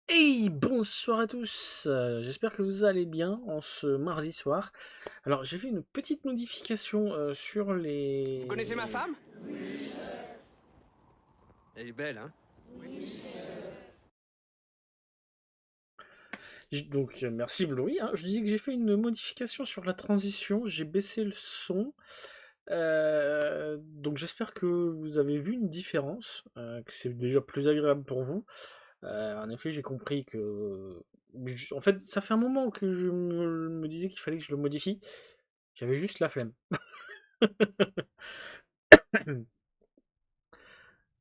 Hey, bonsoir à tous, j'espère que vous allez bien en ce mardi soir. Alors j'ai fait une petite modification sur Vous connaissez ma les... femme? Elle est belle, hein? Donc merci Blory, hein. Je dis que j'ai fait une modification sur la transition, j'ai baissé le son. Donc j'espère que vous avez vu une différence, que c'est déjà plus agréable pour vous. En effet, j'ai compris que... En fait, ça fait un moment que je me disais qu'il fallait que je le modifie. J'avais juste la flemme.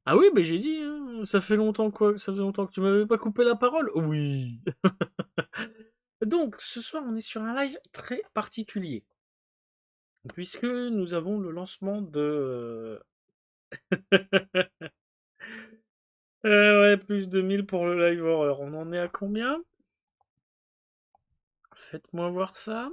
Ah oui, mais j'ai dit, hein, ça fait longtemps quoi, ça fait longtemps que tu m'avais pas coupé la parole. Oui. Donc, ce soir, on est sur un live très particulier, puisque nous avons le lancement de... ouais, plus de 1000 pour le live horreur. On en est à combien? Faites-moi voir ça.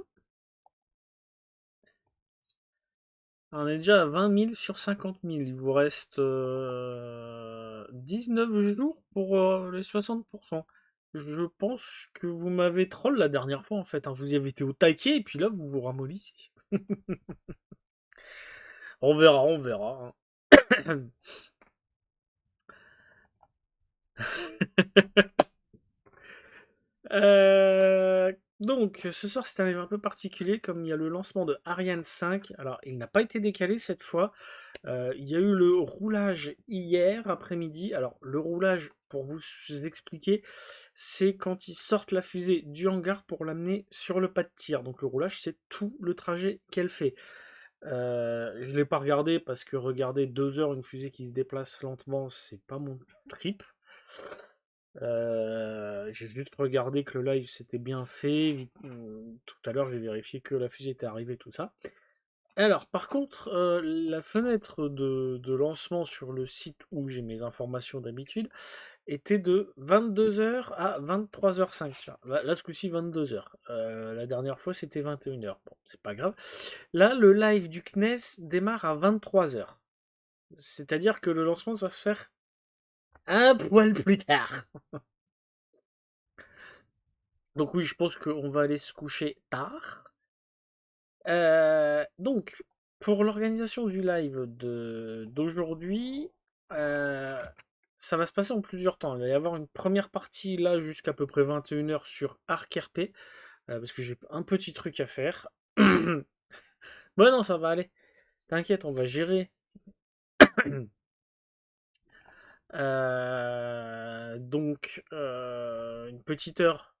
On est déjà à 20 000 sur 50 000. Il vous reste 19 jours pour les 60%. Je pense que vous m'avez troll la dernière fois en fait, hein. Vous y avez été au taquet et puis là vous vous ramollissez. On verra, on verra, hein. Donc, ce soir, c'est un événement un peu particulier, comme il y a le lancement de Ariane 5. Alors, il n'a pas été décalé cette fois. Il y a eu le roulage hier après-midi. Alors, le roulage, pour vous expliquer, c'est quand ils sortent la fusée du hangar pour l'amener sur le pas de tir. Donc, le roulage, c'est tout le trajet qu'elle fait. Je ne l'ai pas regardé parce que regarder 2 heures une fusée qui se déplace lentement, c'est pas mon trip. J'ai juste regardé que le live s'était bien fait. Tout à l'heure, j'ai vérifié que la fusée était arrivée, tout ça. Alors, par contre, la fenêtre de lancement sur le site où j'ai mes informations d'habitude était de 22 h à 23 h 05. Tiens, là, ce coup-ci, 22 h. La dernière fois, c'était 21 h. Bon, c'est pas grave. Là, le live du CNES démarre à 23 h. C'est-à-dire que le lancement va se faire un poil plus tard. Donc oui, je pense qu'on va aller se coucher tard. Donc, pour l'organisation du live d'aujourd'hui, euh, ça va se passer en plusieurs temps. Il va y avoir une première partie là jusqu'à peu près 21 h sur Arc RP, parce que j'ai un petit truc à faire. Bon non, ça va aller. T'inquiète, on va gérer. Une petite heure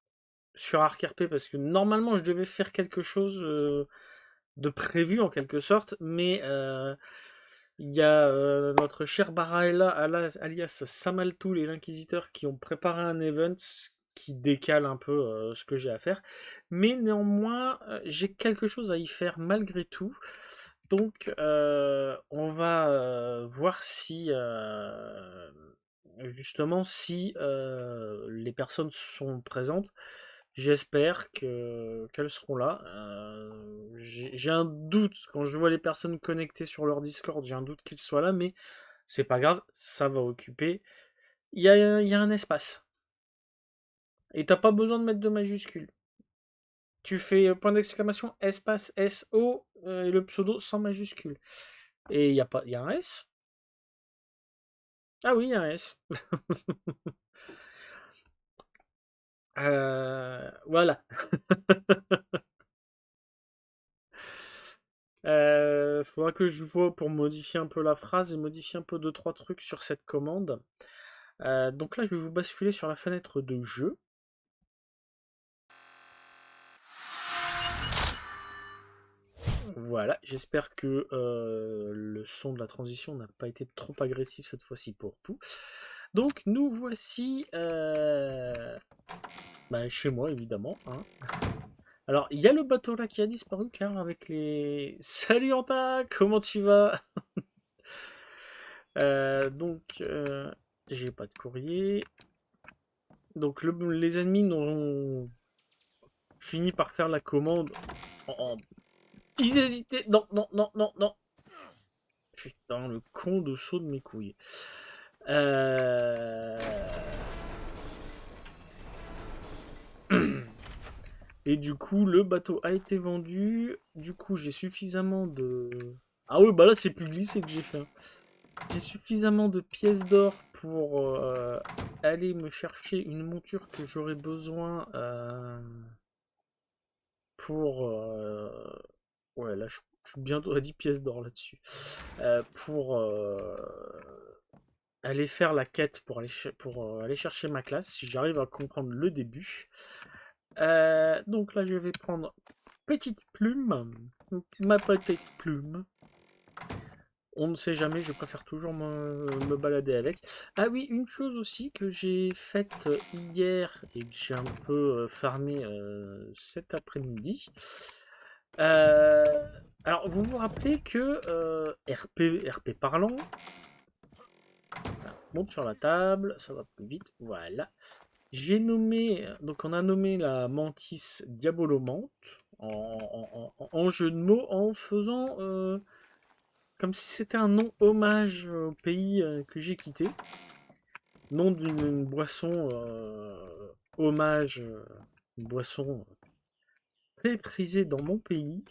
sur Arc RP parce que normalement je devais faire quelque chose de prévu en quelque sorte, mais il y a notre cher Baraella alias Samaltoul et l'Inquisiteur qui ont préparé un event qui décale un peu ce que j'ai à faire. Mais néanmoins, j'ai quelque chose à y faire malgré tout. Donc, on va voir si, justement, si les personnes sont présentes. J'espère qu'elles seront là. J'ai un doute, quand je vois les personnes connectées sur leur Discord, j'ai un doute qu'ils soient là, mais c'est pas grave, ça va occuper. Il y a un espace. Et t'as pas besoin de mettre de majuscules. Tu fais point d'exclamation, espace SO, et le pseudo sans majuscule. Et il y a pas, il y a un S? Ah oui, il y a un S. Voilà. Faudra que je vois pour modifier un peu la phrase et modifier un peu deux trois trucs sur cette commande. Donc là, je vais vous basculer sur la fenêtre de jeu. Voilà, j'espère que le son de la transition n'a pas été trop agressif cette fois-ci pour tout. Donc nous voici chez moi évidemment, hein. Alors il y a le bateau là qui a disparu car avec les... Salut Anta, comment tu vas? J'ai pas de courrier. Donc les ennemis n'ont fini par faire la commande en inhésité. Non, non, non, non, non. Putain, le con de saut de mes couilles. Euh... Et du coup, le bateau a été vendu. Du coup, j'ai suffisamment de... Ah oui, bah là, c'est plus glissé que j'ai fait, hein. J'ai suffisamment de pièces d'or pour aller me chercher une monture que j'aurais besoin pour... Ouais, là, je suis bientôt à 10 pièces d'or là-dessus. Pour aller faire la quête, pour aller chercher ma classe, si j'arrive à comprendre le début. Donc là, je vais prendre petite plume. Donc, ma petite plume. On ne sait jamais, je préfère toujours me balader avec. Ah oui, une chose aussi que j'ai faite hier et que j'ai un peu farmé cet après-midi. Euh, alors, vous vous rappelez que RP parlant, voilà, monte sur la table, ça va plus vite, voilà. J'ai nommé, donc on a nommé la mantis Diabolomante en jeu de mots en faisant comme si c'était un nom hommage au pays que j'ai quitté. Nom d'une boisson hommage, une boisson très prisée dans mon pays.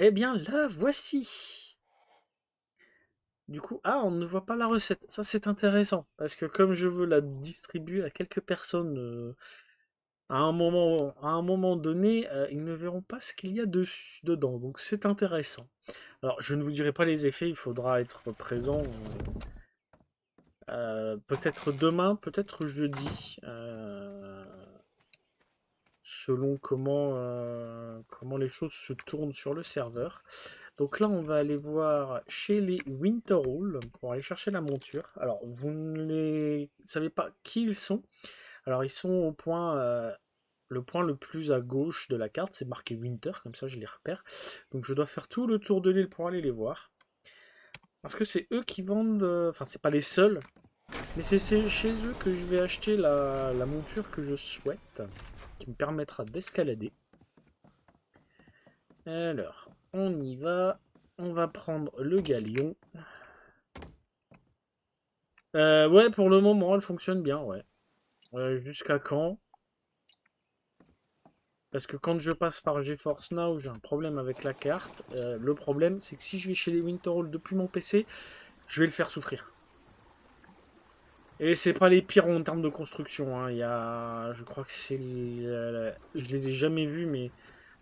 Eh bien la voici. Du coup, on ne voit pas la recette. Ça c'est intéressant parce que comme je veux la distribuer à quelques personnes à un moment donné, ils ne verront pas ce qu'il y a dedans. Donc c'est intéressant. Alors je ne vous dirai pas les effets, il faudra être présent. Peut-être demain, peut-être jeudi, selon comment les choses se tournent sur le serveur. Donc là, on va aller voir chez les Winterhall pour aller chercher la monture. Alors, vous ne les savez pas qui ils sont. Alors, ils sont au point, le point le plus à gauche de la carte, c'est marqué Winter, comme ça je les repère. Donc, je dois faire tout le tour de l'île pour aller les voir. Parce que c'est eux qui vendent, enfin, c'est pas les seuls. Mais c'est chez eux que je vais acheter la monture que je souhaite, qui me permettra d'escalader. Alors, on y va. On va prendre le galion. Ouais, pour le moment, elle fonctionne bien, ouais. Jusqu'à quand? Parce que quand je passe par GeForce Now, j'ai un problème avec la carte. Le problème, c'est que si je vais chez les Winterhall depuis mon PC, je vais le faire souffrir. Et c'est pas les pires en termes de construction, hein. Il y a, je crois que c'est, je les ai jamais vus, mais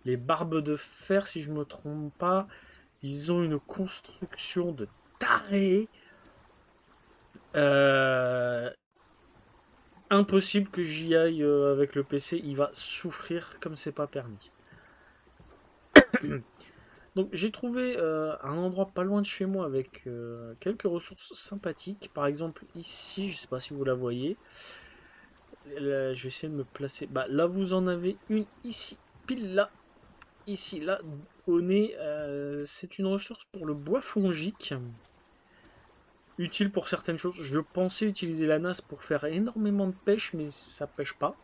les barbes de fer, si je me trompe pas, ils ont une construction de taré. Euh, Impossible que j'y aille avec le PC, il va souffrir comme c'est pas permis. Donc j'ai trouvé un endroit pas loin de chez moi avec quelques ressources sympathiques. Par exemple ici, je sais pas si vous la voyez. Là, je vais essayer de me placer. Bah là vous en avez une ici, pile là, ici là au nez. C'est une ressource pour le bois fongique. Utile pour certaines choses. Je pensais utiliser la nasse pour faire énormément de pêche, mais ça pêche pas.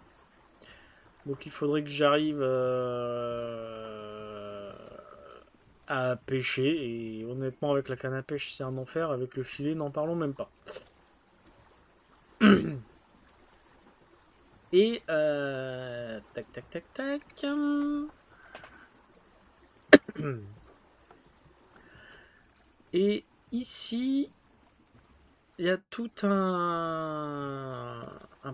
Donc il faudrait que j'arrive à pêcher. Et honnêtement, avec la canne à pêche, c'est un enfer. Avec le filet, n'en parlons même pas. Et tac, tac, tac, tac. Et ici, il y a tout une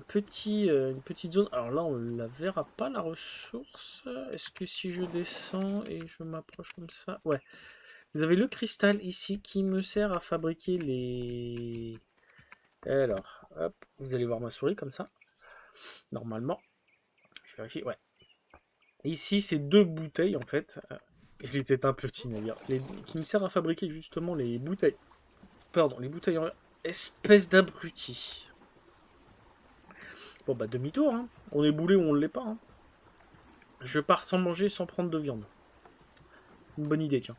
petite zone. Alors là, on la verra pas la ressource. Est-ce que si je descends et je m'approche comme ça, ouais. Vous avez le cristal ici qui me sert à fabriquer les. Alors, hop, vous allez voir ma souris comme ça. Normalement, je vérifie. Ouais. Ici, c'est deux bouteilles en fait. Il était un petit navire. Qui me sert à fabriquer justement les bouteilles. Pardon, les bouteilles en espèce d'abruti. Bon bah demi-tour, hein. On est boulé ou on l'est pas, hein. Je pars sans manger, sans prendre de viande. Une bonne idée, tiens.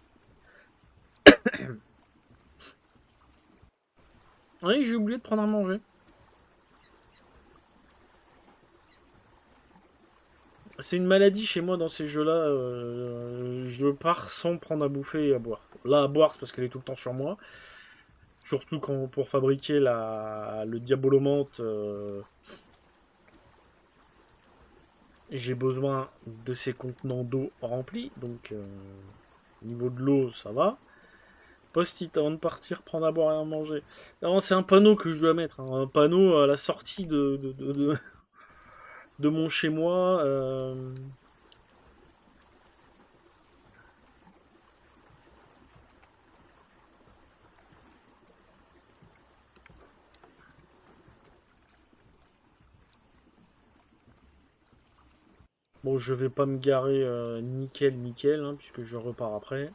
Oui, j'ai oublié de prendre à manger. C'est une maladie chez moi dans ces jeux-là. Je pars sans prendre à bouffer et à boire. Là, à boire, c'est parce qu'elle est tout le temps sur moi. Surtout quand, pour fabriquer le diabolomante. j'ai besoin de ces contenants d'eau remplis, donc au niveau de l'eau, ça va. Post-it avant de partir, prendre à boire et à manger. Non, c'est un panneau que je dois mettre, hein, un panneau à la sortie de mon chez moi. Bon, je vais pas me garer nickel, nickel, hein, puisque je repars après.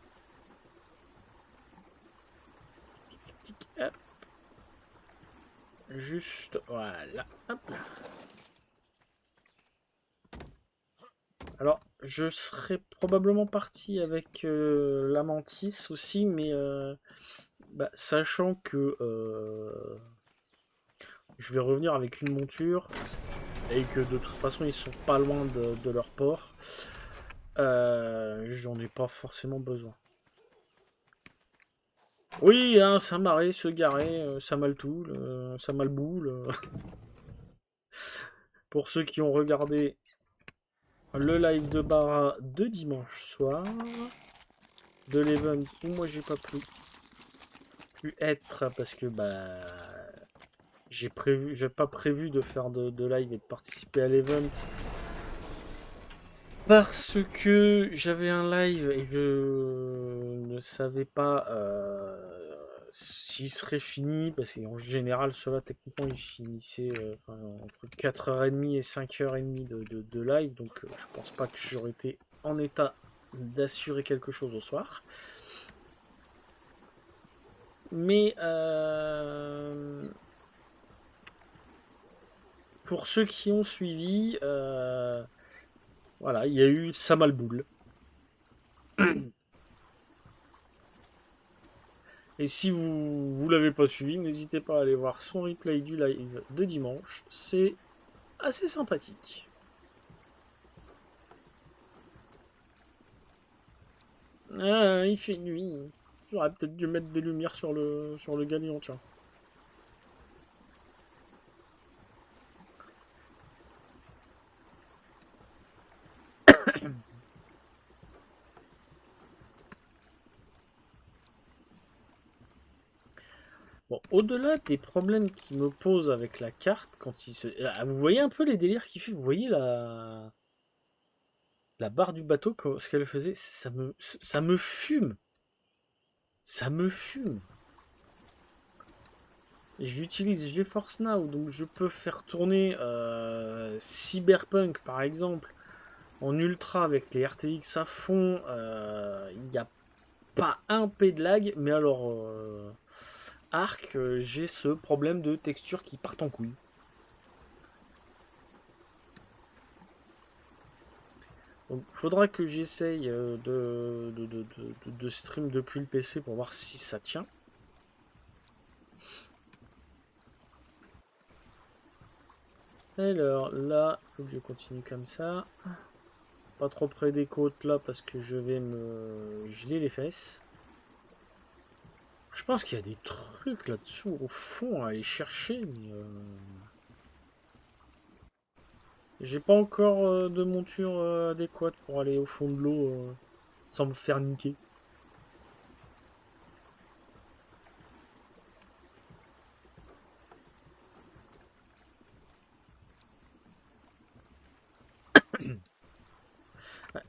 Tic, tic, tic, hop. Juste, voilà, hop. Alors, je serais probablement parti avec la mantis aussi, mais bah, sachant que je vais revenir avec une monture et que de toute façon ils sont pas loin de leur port, j'en ai pas forcément besoin. Oui, hein, ça m'arrête se garer, ça mal tout, ça mal boule. Pour ceux qui ont regardé le live de Bara de dimanche soir, de l'event où moi j'ai pas pu être parce que bah j'ai pas prévu de faire de live et de participer à l'event parce que j'avais un live et je ne savais pas s'il serait fini, parce qu'en général cela techniquement il finissait entre 4h30 et 5h30 de live, donc je pense pas que j'aurais été en état d'assurer quelque chose au soir. Mais pour ceux qui ont suivi, voilà, il y a eu Samalboul. Et si vous l'avez pas suivi, n'hésitez pas à aller voir son replay du live de dimanche. C'est assez sympathique. Ah, il fait nuit. J'aurais peut-être dû mettre des lumières sur le galion, tiens. Bon, au-delà des problèmes qu'il me pose avec la carte, quand il se... Ah, vous voyez un peu les délires qu'il fait. Vous voyez la barre du bateau, ce qu'elle faisait, ça me fume. Ça me fume. Et j'utilise GeForce Now, donc je peux faire tourner Cyberpunk par exemple en ultra avec les RTX à fond. Il n'y a pas un P de lag, mais alors Arc, j'ai ce problème de texture qui part en couille. Donc faudra que j'essaye de stream depuis le PC pour voir si ça tient. Alors là, il faut que je continue comme ça. Pas trop près des côtes là parce que je vais me geler les fesses. Je pense qu'il y a des trucs là-dessous au fond à aller chercher, mais j'ai pas encore de monture adéquate pour aller au fond de l'eau sans me faire niquer.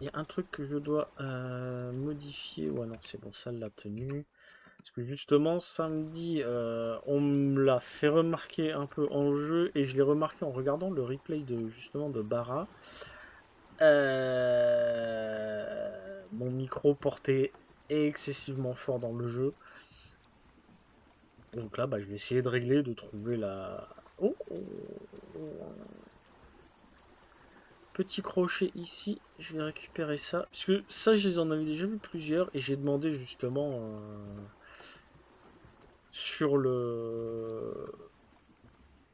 Il y a un truc que je dois modifier. Ouais, non, c'est bon, ça l'a tenu. Parce que justement, samedi, on me l'a fait remarquer un peu en jeu et je l'ai remarqué en regardant le replay de justement de Bara. Mon micro portait excessivement fort dans le jeu. Donc là, bah, je vais essayer de régler, de trouver la... Oh, oh, oh. Petit crochet ici, je vais récupérer ça. Parce que ça, je les en avais déjà vu plusieurs et j'ai demandé justement sur le...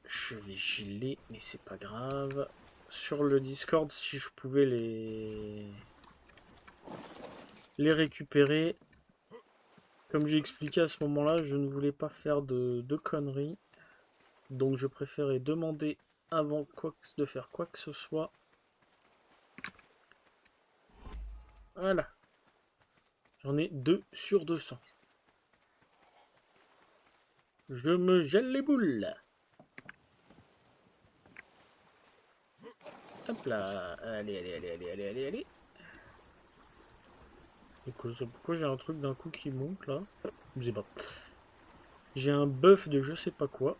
Je vais geler, mais c'est pas grave. Sur le Discord, si je pouvais les récupérer. Comme j'ai expliqué à ce moment-là, je ne voulais pas faire de conneries. Donc je préférais demander avant de faire quoi que ce soit. Voilà. J'en ai 2 sur 200. Je me gèle les boules. Hop là. Allez, allez, allez, allez, allez, allez, allez. Et pourquoi j'ai un truc d'un coup qui monte là? Je sais pas. J'ai un buff de je sais pas quoi.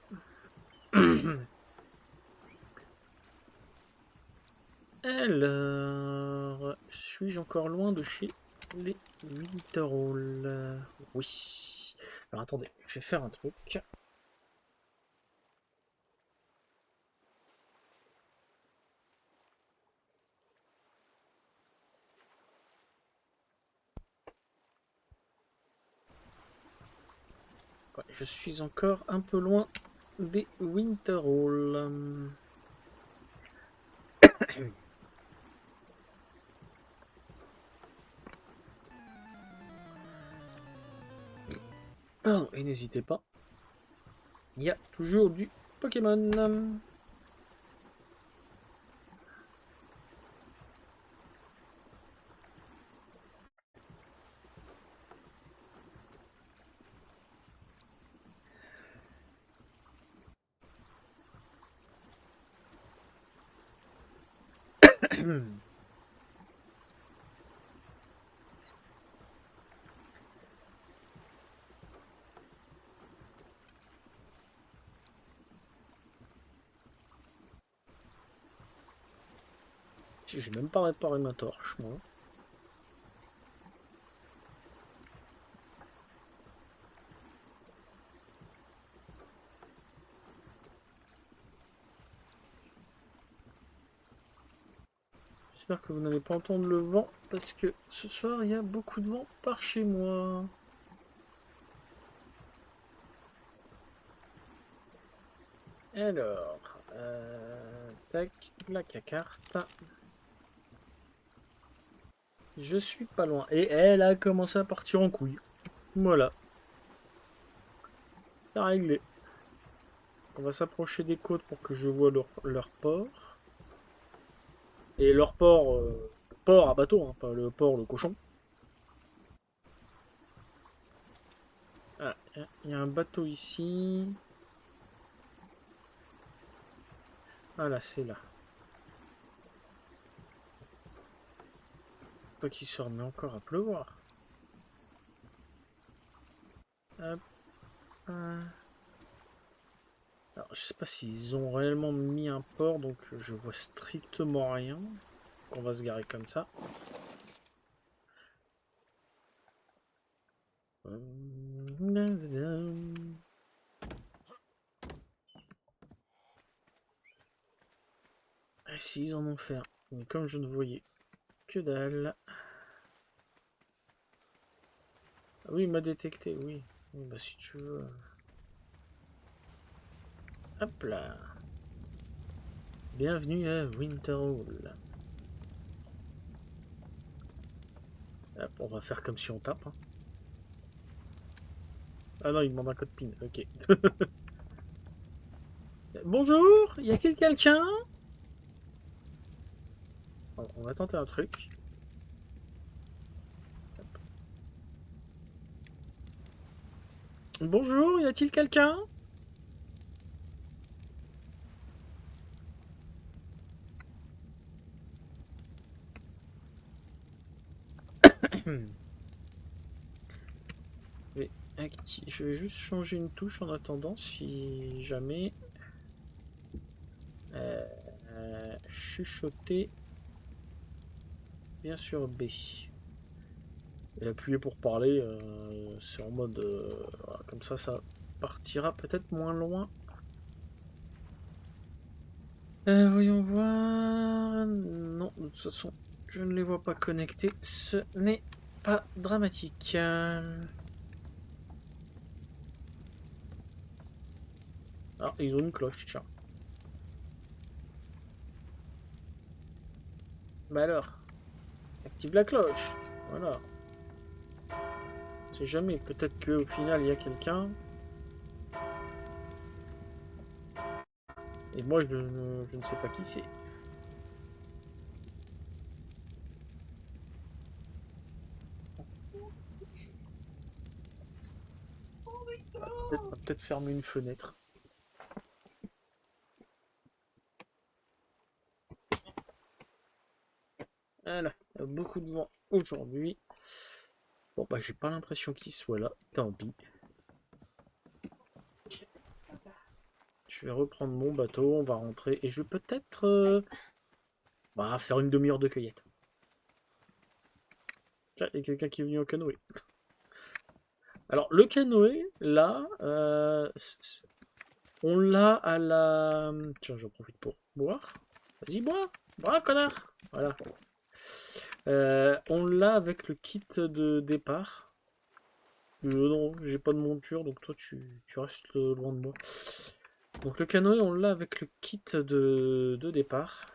Alors, suis-je encore loin de chez les Winterhall? Oui. Alors attendez, je vais faire un truc. Ouais, je suis encore un peu loin des Winterhall. Pardon, et n'hésitez pas, il y a toujours du Pokémon. J'ai même pas réparé ma torche, moi. J'espère que vous n'allez pas entendre le vent, parce que ce soir, il y a beaucoup de vent par chez moi. Alors, tac, plaque à carte. Je suis pas loin. Et elle a commencé à partir en couille. Voilà. C'est réglé. On va s'approcher des côtes pour que je vois leur port. Et leur port, port à bateau, hein, pas le port, le cochon. Ah, il y a un bateau ici. Ah là, c'est là. Pas qu'il se remet encore à pleuvoir. Hop. Alors, je sais pas s'ils ont réellement mis un port, donc je vois strictement rien. On va se garer comme ça. Ah, si, ils en ont fait un. Mais comme je ne voyais que dalle. Ah oui, il m'a détecté, oui. Oui, bah si tu veux. Hop là. Bienvenue à Winterhall. Hop, on va faire comme si on tape. Hein. Ah non, il demande un code PIN. Ok. Bonjour, y a-t-il quelqu'un? On va tenter un truc. Hop. Bonjour, y a-t-il quelqu'un? Je vais juste changer une touche en attendant si jamais chuchoter bien sûr B et appuyer pour parler c'est en mode voilà, comme ça partira peut-être moins loin. Voyons voir, non de toute façon je ne les vois pas connectés, ce n'est pas dramatique. Ah, ils ont une cloche, tiens. Bah alors, active la cloche. Voilà. On sait jamais, peut-être qu'au final il y a quelqu'un. Et moi je ne sais pas qui c'est. Peut-être fermer une fenêtre. Voilà, il y a beaucoup de vent aujourd'hui. Bon bah j'ai pas l'impression qu'il soit là, tant pis. Je vais reprendre mon bateau, on va rentrer et je vais peut-être faire une demi-heure de cueillette. Tiens, il y a quelqu'un qui est venu au canoë. Alors le canoë, là, on l'a à la... Tiens, j'en profite pour boire. Vas-y, bois, bois, connard. Voilà. On l'a avec le kit de départ. Non, j'ai pas de monture, donc toi tu restes loin de moi. Donc le canoë, on l'a avec le kit de départ.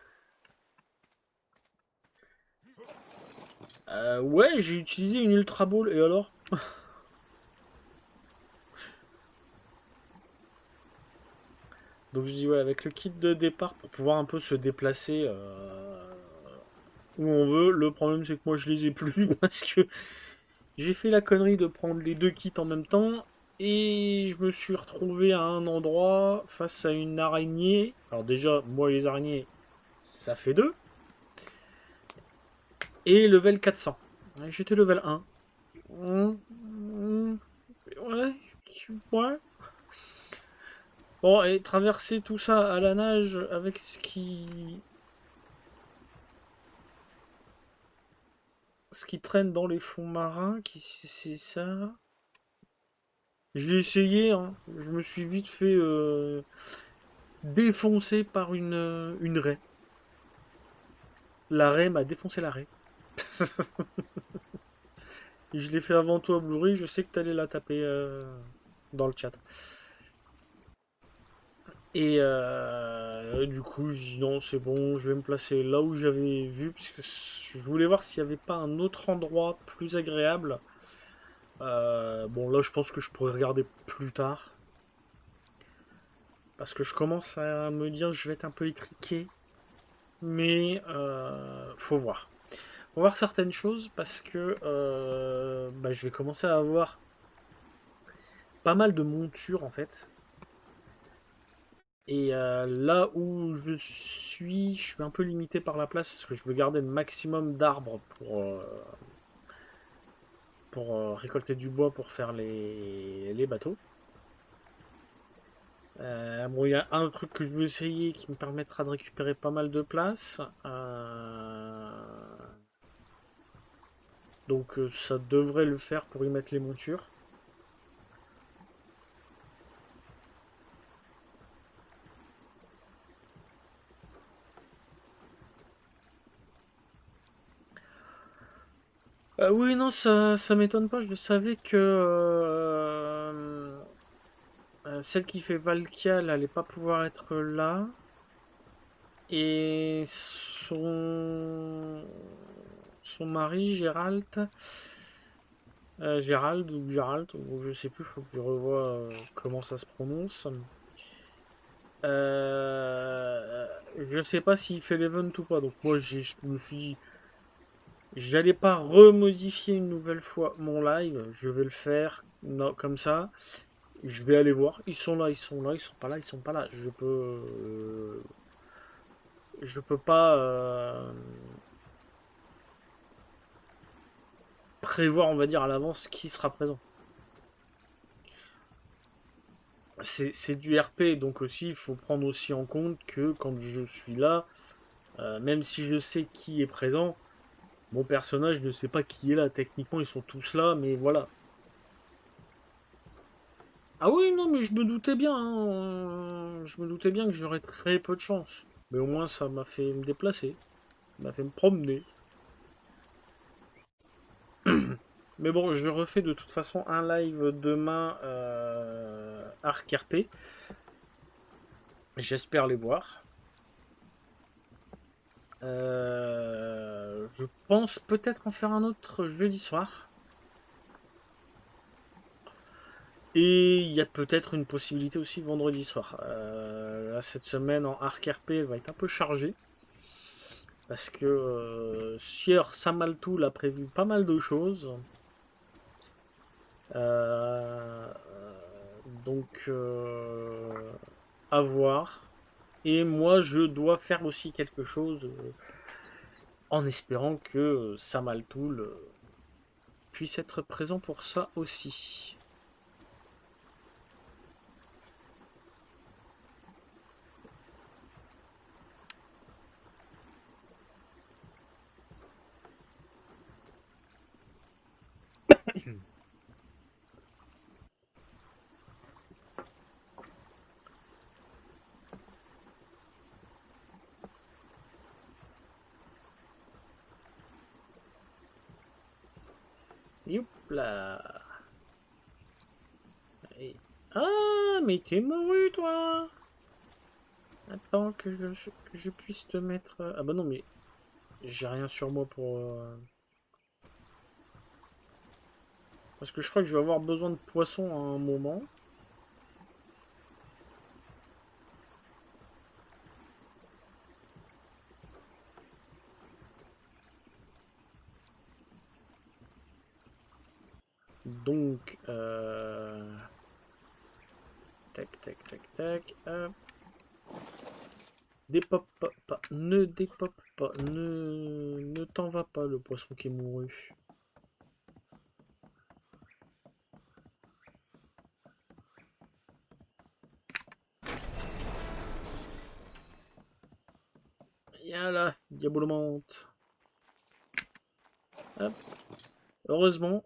Ouais, j'ai utilisé une Ultra Ball, et alors? Donc je dis ouais, avec le kit de départ pour pouvoir un peu se déplacer où on veut. Le problème c'est que moi je les ai plus parce que j'ai fait la connerie de prendre les deux kits en même temps et je me suis retrouvé à un endroit face à une araignée. Alors déjà, moi les araignées, ça fait deux. Et level 400. J'étais level 1. Ouais, ouais. Bon, et traverser tout ça à la nage avec ce qui traîne dans les fonds marins, c'est ça. J'ai essayé, hein. Je me suis vite fait défoncer par une raie. La raie m'a défoncé la raie. Je l'ai fait avant toi, Blu-ray, je sais que t'allais la taper dans le chat. Et du coup, je dis non, c'est bon, je vais me placer là où j'avais vu, puisque je voulais voir s'il n'y avait pas un autre endroit plus agréable. Bon, là, je pense que je pourrais regarder plus tard. Parce que je commence à me dire que je vais être un peu étriqué. Mais faut voir. Faut voir certaines choses parce que je vais commencer à avoir pas mal de montures en fait. Et là où je suis un peu limité par la place parce que je veux garder le maximum d'arbres pour récolter du bois pour faire les bateaux. Bon, il y a un truc que je veux essayer qui me permettra de récupérer pas mal de place. Donc ça devrait le faire pour y mettre les montures. Oui, non, ça m'étonne pas. Je savais que celle qui fait Valkia, elle allait pas pouvoir être là. Et son mari, Gérald ou Gérald, ou je sais plus, faut que je revoie comment ça se prononce. Je sais pas s'il fait l'event ou pas. Donc moi, je me suis dit, j'allais pas remodifier une nouvelle fois mon live. Je vais le faire comme ça. Je vais aller voir. Ils sont là, ils sont là, ils sont pas là, ils sont pas là. Je peux pas prévoir, on va dire, à l'avance qui sera présent. C'est du RP, donc aussi il faut prendre aussi en compte que quand je suis là, même si je sais qui est présent, mon personnage ne sait pas qui est là. Techniquement, ils sont tous là, mais voilà. Ah oui, non, mais je me doutais bien, hein. Je me doutais bien que j'aurais très peu de chance. Mais au moins, ça m'a fait me déplacer. Ça m'a fait me promener. Mais bon, je refais de toute façon un live demain Arc RP. J'espère les voir. Je pense peut-être en faire un autre jeudi soir. Et il y a peut-être une possibilité aussi vendredi soir. Là, cette semaine en Arc RP, elle va être un peu chargée. Parce que Sieur Samaltoul a prévu pas mal de choses. Donc, à voir. Et moi, je dois faire aussi quelque chose en espérant que Samaltoul puisse être présent pour ça aussi. Youp là. Et- Ah, mais t'es mouru, toi. Attends que je puisse te mettre... Ah bah non, mais j'ai rien sur moi pour... Parce que je crois que je vais avoir besoin de poissons à un moment. Donc... Tac, tac, tac, tac. Hop. Dépop pas. Ne dépop pas. Ne t'en va pas, le poisson qui est mouru. Yala, diabolomante. Hop. Heureusement,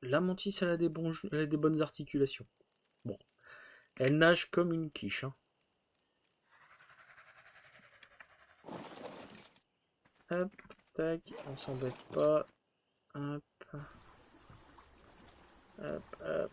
la mantis, elle a des bonnes articulations. Bon. Elle nage comme une quiche. Hein. Hop, tac, on s'embête pas. Hop. Hop, hop.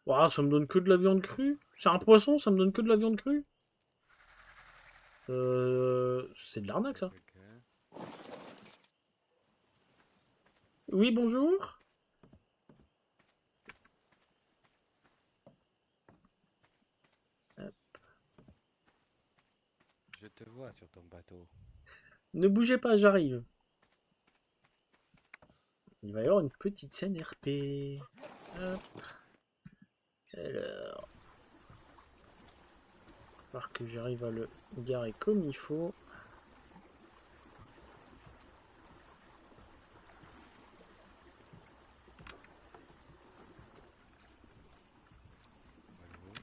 Ouah, ça me donne que de la viande crue. C'est un poisson, ça me donne que de la viande crue. C'est de l'arnaque, ça. Oui, bonjour. Hop. Je te vois sur ton bateau. Ne bougez pas, j'arrive. Il va y avoir une petite scène RP. Hop. Alors. Il va falloir que j'arrive à le garer comme il faut.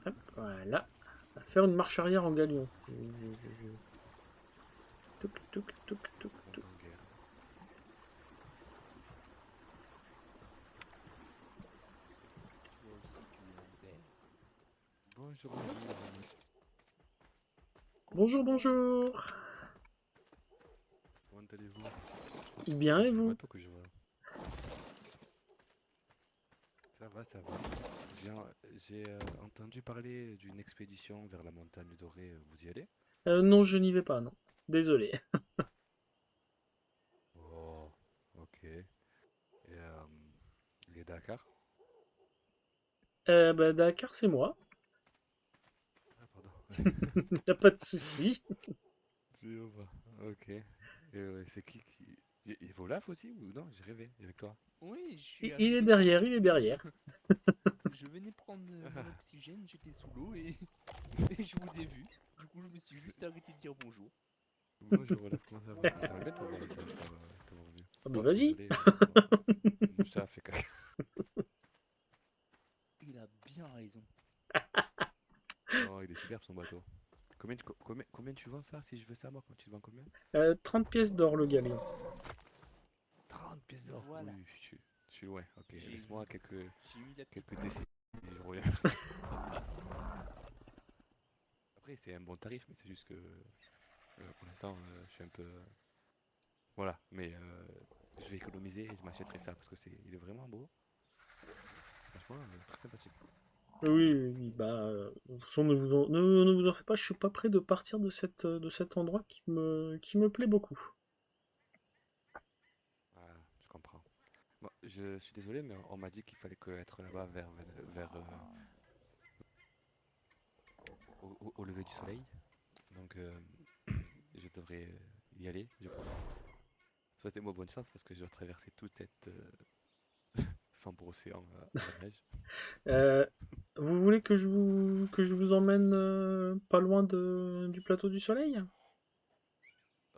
Hop, voilà. On va faire une marche arrière en galion. Touc, touc, touc, touc, touc. Bonjour. Bonjour, bonjour. Comment allez-vous? Bien, et C'est le vous? bateau que je vois. Ça va, ça va. J'ai entendu parler d'une expédition vers la montagne dorée. Vous y allez? Non, je n'y vais pas, non. Désolé. Oh, ok. Et les Dakar? Bah, Dakar, c'est moi. Ah, pardon. Y'a pas de souci. C'est bon. Ok. Et c'est qui? Il vaut l'AF aussi ou non? J'ai rêvé avec toi. Oui, je suis Il est arrivé par derrière, il est surprise. derrière. Je venais prendre mon oxygène, j'étais sous l'eau et... et je vous ai vu. Du coup, je me suis juste arrêté de dire bonjour. Bonjour Olaf, comment ça va? Ça va bien t'avoir vu. Ah, mais Oh, vas-y. désolé, mon chat a fait caca. Il a bien raison. Non, il est superbe son bateau. Combien tu vends ça, si je veux savoir, quand tu le vends combien? 30 pièces d'or le galion. 30 pièces d'or. Voilà. Oui, je suis loin. Ok, J'ai laisse-moi j'ai mis la petite quelques main. décennies et je reviens vers toi. Après, c'est un bon tarif, mais c'est juste que pour l'instant, je suis un peu. Voilà, mais je vais économiser et je m'achèterai ça parce que il est vraiment beau. Franchement, très sympathique. Oui, oui, oui, bah, de toute façon, ne vous en faites pas, je suis pas prêt de partir de cet endroit qui me plaît beaucoup. Je suis désolé, mais on m'a dit qu'il fallait que être là-bas vers au lever du soleil. Donc je devrais y aller, je pense. Souhaitez-moi bonne chance parce que je dois traverser toute cette sombre océan à la nage. Euh, vous voulez que je vous emmène pas loin du plateau du soleil?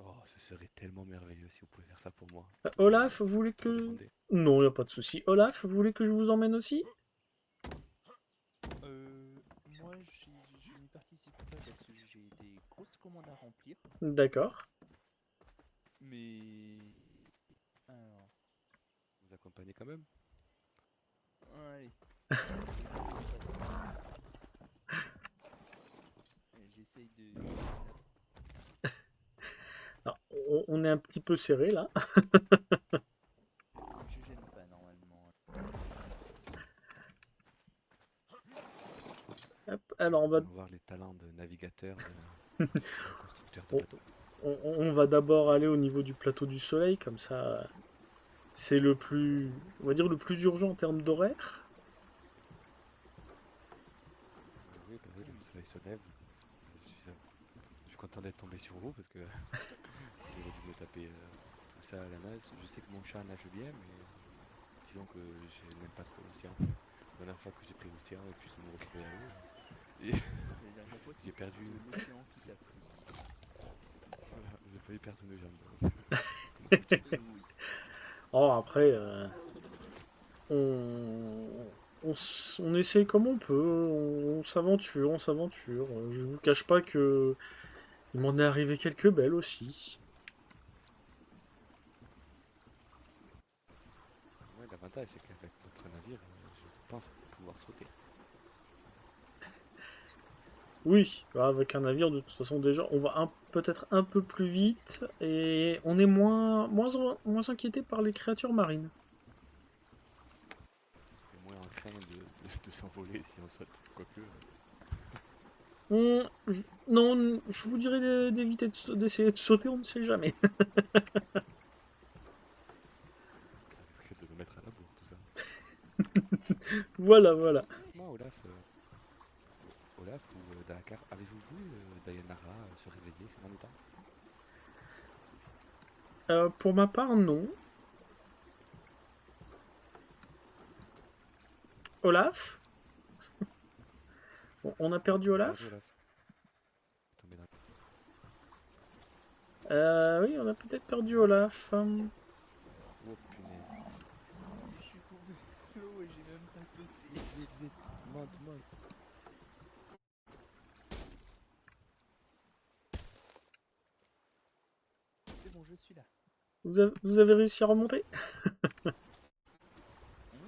Oh, ce serait tellement merveilleux si vous pouvez faire ça pour moi. Mais Olaf, vous c'est un voulez peu trop que... demandé. Non, y a pas de souci. Olaf, vous voulez que je vous emmène aussi? Moi, je n'y participe pas parce que j'ai des grosses commandes à remplir. D'accord. Mais... Alors... Vous accompagnez quand même? Allez. Je vais passer. J'essaye de... Alors, on est un petit peu serré là. Je gêne pas normalement. Hop, alors Nous allons voir les talents de navigateur, de constructeur de on, bateau. on va d'abord aller au niveau du plateau du soleil, comme ça c'est le plus, on va dire le plus urgent en termes d'horaire. Oui, bah oui, le soleil se lève. Je suis content d'être tombé sur vous parce que j'aurais dû me taper tout ça à la nage. Je sais que mon chat nage bien, mais disons que je n'aime pas trop l'océan. La dernière fois que j'ai pris l'océan et que je me retrouvais à l'eau, et La dernière fois, j'ai c'était perdu, plutôt l'océan qui t'a pris. voilà, j'ai failli perdre une jambe. Comme vous dites. Oui. Oh, après, on, on essaye comme on peut, on s'aventure, on s'aventure. Je vous cache pas que il m'en est arrivé quelques belles aussi. Ouais, l'avantage c'est qu'avec votre navire, je pense pouvoir sauter. Oui, avec un navire, de toute façon, déjà, on va peut-être un peu plus vite et on est moins inquiété par les créatures marines. Et moins en train de s'envoler si on saute. Quoique, Non, je vous dirais d'éviter d'essayer de sauter, on ne sait jamais. ça risquerait de nous mettre à la bourre tout ça. Voilà, voilà. Moi, Olaf ou Dakar, avez-vous vu Dayanara se réveiller ces derniers temps? Pour ma part, non. Olaf? Bon, on a perdu On a perdu Olaf? Olaf. Tombé dans... Oui, on a peut-être perdu Olaf. Oh punaise. Je suis tombé dans l'eau et j'ai même pas sauté. Vite, vite, vite. Monte, monte. C'est bon, je suis là. Vous avez réussi à remonter? Oui, bah,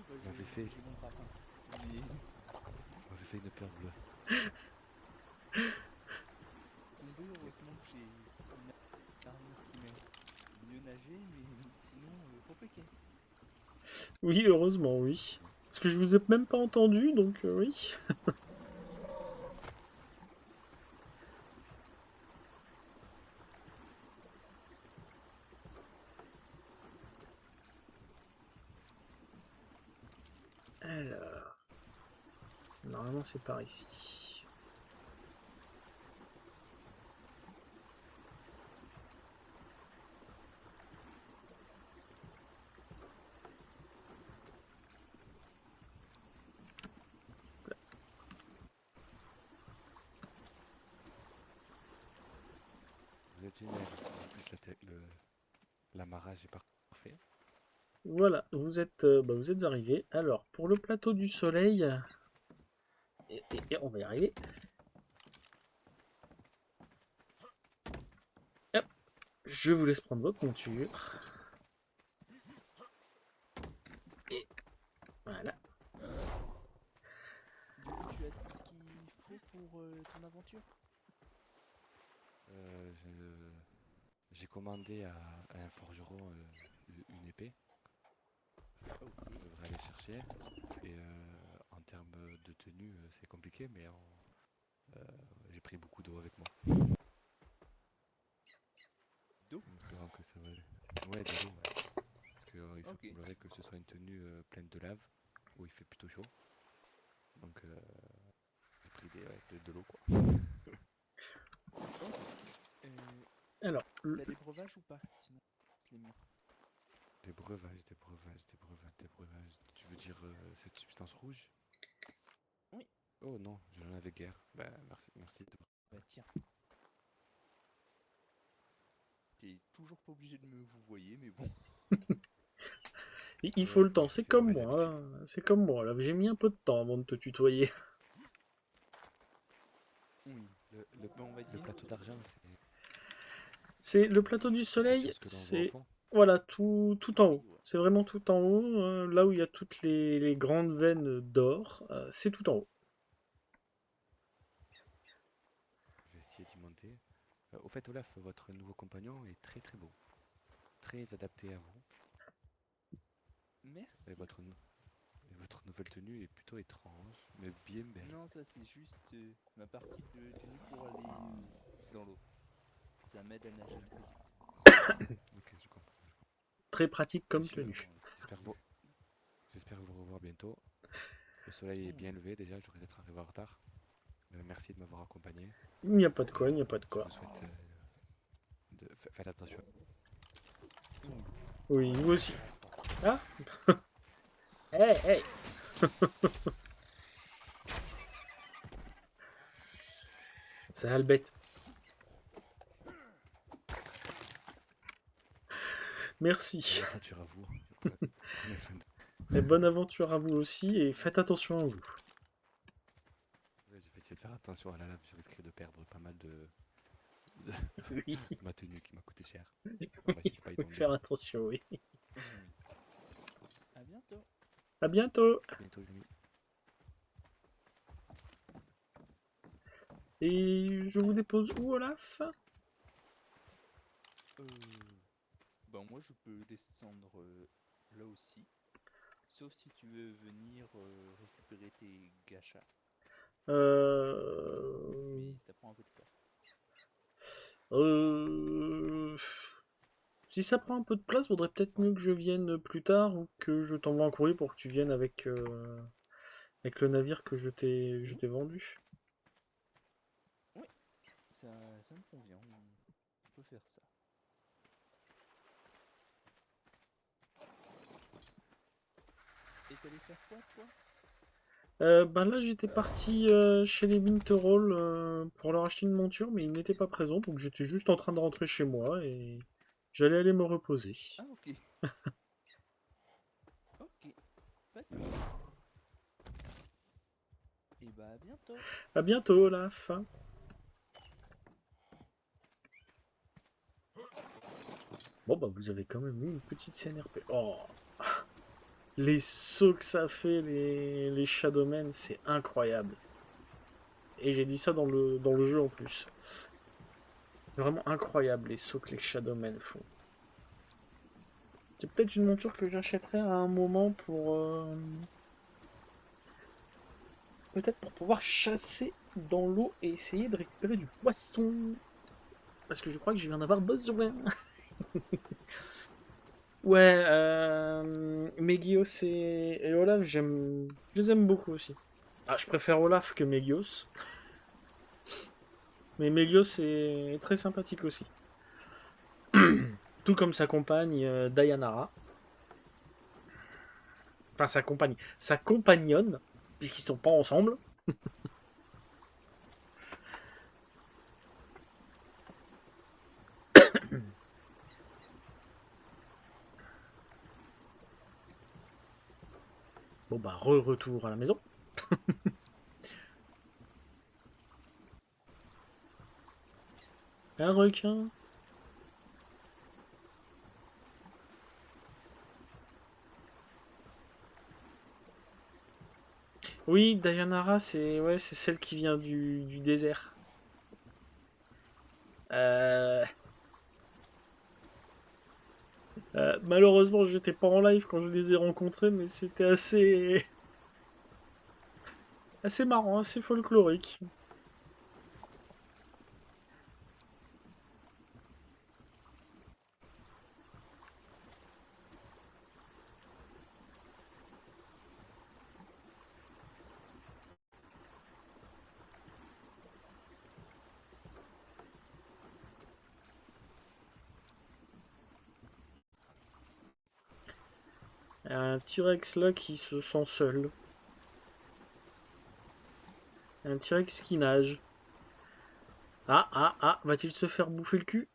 Vous m'avez fait, j'ai mon parrain. Mais vous m'avez fait une peur bleue. tombé, heureusement que j'ai une armure qui m'aide mieux nager, mais sinon, compliqué. Oui, heureusement, oui. Parce que je vous ai même pas entendu, donc oui. Alors, normalement c'est par ici. Vous êtes génial. En plus, l'amarrage est parfait. Voilà, vous êtes arrivés. Alors, pour le plateau du soleil, et on va y arriver. Hop, je vous laisse prendre votre monture. Et voilà. Tu as tout ce qu'il faut pour ton aventure? J'ai commandé à un forgeron une épée. Ok. On devrait aller chercher. Et en termes de tenue, c'est compliqué, mais euh, j'ai pris beaucoup d'eau avec moi. D'eau? En espérant que ça va aller. Ouais, de l'eau, ouais. Parce que il Ok. semblerait que ce soit une tenue pleine de lave, où il fait plutôt chaud. Donc j'ai pris de l'eau quoi. Euh, Alors, T'as des breuvages ou pas? Sinon, je les mets. Des breuvages, des breuvages, des breuvages, des breuvages. Tu veux dire cette substance rouge? Oui. Oh non, je n'en avais guère. Bah merci, merci. Bah tiens. T'es toujours pas obligé de me vous voyez, mais bon. il faut le temps, Ouais, c'est c'est comme mauvaise moi, habitude. hein. C'est comme moi, là. J'ai mis un peu de temps avant de te tutoyer. Oui. On va Le dire. plateau d'argent, C'est le plateau du c'est cette soleil, chose que l'on voit au c'est fond. voilà tout en Oui, haut. ouais. C'est vraiment tout en haut, là où il y a toutes les grandes veines d'or, c'est tout en haut. Je vais essayer d'y monter. Au fait, Olaf, votre nouveau compagnon est très très beau. Très adapté à vous. Merci. Et et votre nouvelle tenue est plutôt étrange, mais bien belle. Non, ça c'est juste ma partie de tenue pour aller dans l'eau. Ça m'aide à nager très vite. Ok, je comprends. Très pratique Bien comme sûr, tenue. j'espère vous revoir bientôt. Le soleil est bien Oui. levé déjà, je risque d'être arrivé en retard. Merci de m'avoir accompagné Il n'y a pas de et quoi, il n'y a pas de je quoi. vous souhaite faites attention. Oui. Oui, nous aussi. Ah. Hey, hey. Sale bête. Bonne Merci. aventure à vous. Prenez soin de Et bonne aventure à vous aussi et faites attention à vous. Ouais, je vais essayer de faire attention à la lave, je risque de perdre pas mal de Oui, ma tenue qui m'a coûté cher. On va oui, essayer de pas y faut tomber. faire attention, oui. Oui. À bientôt. À bientôt. À bientôt les amis. Et je vous dépose où, Olaf? Euh... Ben moi je peux descendre là aussi. Sauf si tu veux venir récupérer tes gachas. Euh... Mais ça prend un peu de place. Euh... Si ça prend un peu de place, vaudrait peut-être mieux que je vienne plus tard ou que je t'envoie un courrier pour que tu viennes avec le navire que je Oui, t'ai vendu. oui, ça me convient. On peut faire ça. Et t'allais faire quoi toi? Ben là, j'étais parti chez les Winterhall pour leur acheter une monture, mais ils n'étaient pas présents, donc j'étais juste en train de rentrer chez moi et j'allais aller me reposer. Ah ok. Ok. Pas de soucis. Et bah à bientôt. À bientôt, Olaf. Bon, bah, vous avez quand même eu une petite scène RP. Oh, les sauts que ça fait, les Shadowmen, c'est incroyable. Et j'ai dit ça dans le jeu en plus. C'est vraiment incroyable les sauts que les Shadowmen font. C'est peut-être une monture que j'achèterai à un moment pour. Peut-être pour pouvoir chasser dans l'eau et essayer de récupérer du poisson. Parce que je crois que je vais en avoir besoin. Ouais, Megios et Olaf, je les aime beaucoup aussi. Ah, je préfère Olaf que Megios. Mais Megios est très sympathique aussi. Tout comme sa compagne Dayanara. Enfin, sa compagne. Sa compagnonne, puisqu'ils sont pas ensemble. Bon bah, retour à la maison. Un requin. Oui, Dayanara, c'est ouais, c'est celle qui vient du désert. Euh, malheureusement, j'étais pas en live quand je les ai rencontrés, mais c'était assez marrant, assez folklorique. Un T-Rex là qui se sent seul. Un T-Rex qui nage. Ah, va-t-il se faire bouffer le cul?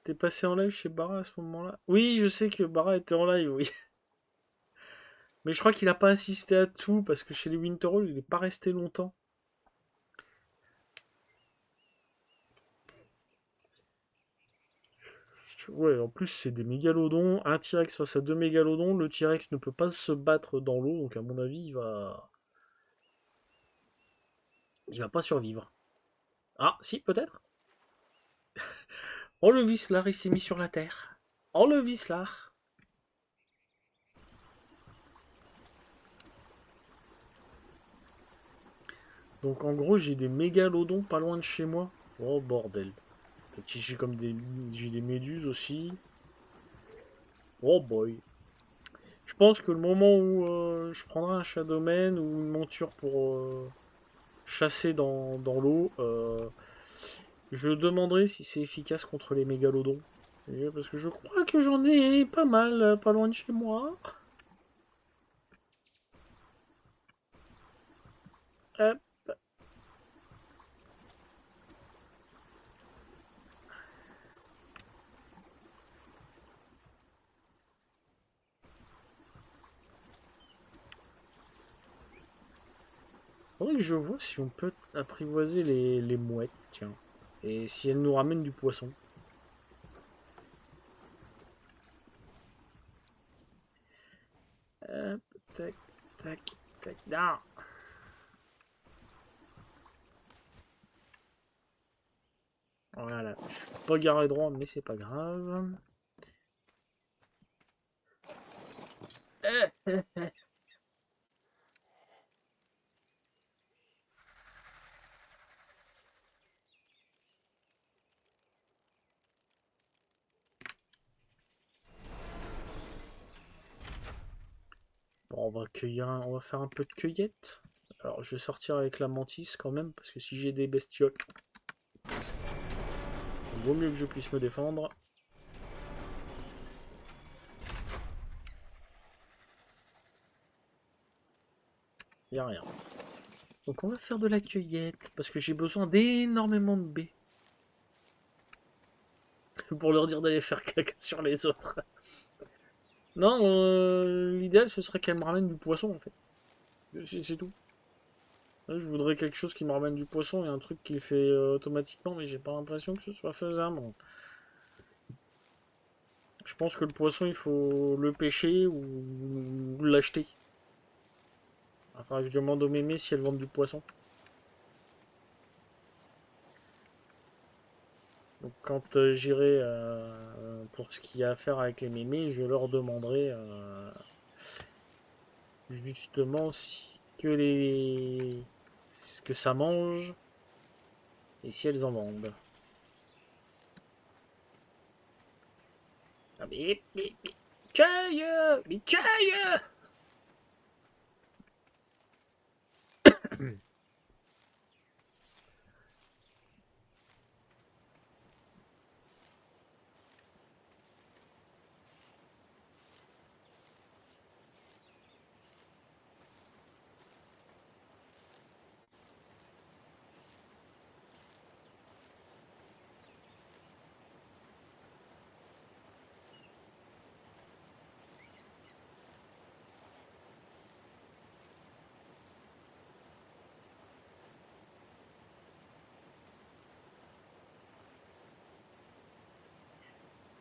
T'es passé en live chez Bara à ce moment-là? Oui, je sais que Bara était en live, oui. Mais je crois qu'il a pas assisté à tout, parce que chez les Winterhold, il n'est pas resté longtemps. Ouais, en plus, c'est des mégalodons. Un T-Rex face à deux mégalodons. Le T-Rex ne peut pas se battre dans l'eau, donc à mon avis, il va pas survivre. Ah, si, peut-être. Oh, le Vizsla, il s'est mis sur la terre. Oh, le Vizsla. Donc, en gros, j'ai des mégalodons pas loin de chez moi. Oh, bordel. J'ai des méduses aussi. Oh, boy. Je pense que le moment où je prendrai un Shadowman ou une monture pour chasser dans l'eau, je demanderai si c'est efficace contre les mégalodons. Parce que je crois que j'en ai pas mal, pas loin de chez moi. Hop. Faudrait que je vois si on peut apprivoiser les mouettes, tiens. Et si elles nous ramènent du poisson. Hop, tac, tac, tac. Ah. Voilà, je suis pas garé droit, mais c'est pas grave. Bon, on va faire un peu de cueillette. Alors, je vais sortir avec la mantis quand même, parce que si j'ai des bestioles, il vaut mieux que je puisse me défendre. Y a rien. Donc, on va faire de la cueillette, parce que j'ai besoin d'énormément de baies. Pour leur dire d'aller faire caca sur les autres. Non, l'idéal, ce serait qu'elles me ramènent du poisson, en fait. C'est tout. Là, je voudrais quelque chose qui me ramène du poisson et un truc qui le fait automatiquement, mais j'ai pas l'impression que ce soit faisable. Je pense que le poisson, il faut le pêcher ou l'acheter. Il faudra que je demande aux mémés si elles vendent du poisson. Donc quand j'irai pour ce qu'il y a à faire avec les mémés, je leur demanderai justement ce que ça mange et si elles en vendent. Ah mais cueille. Mais cueille.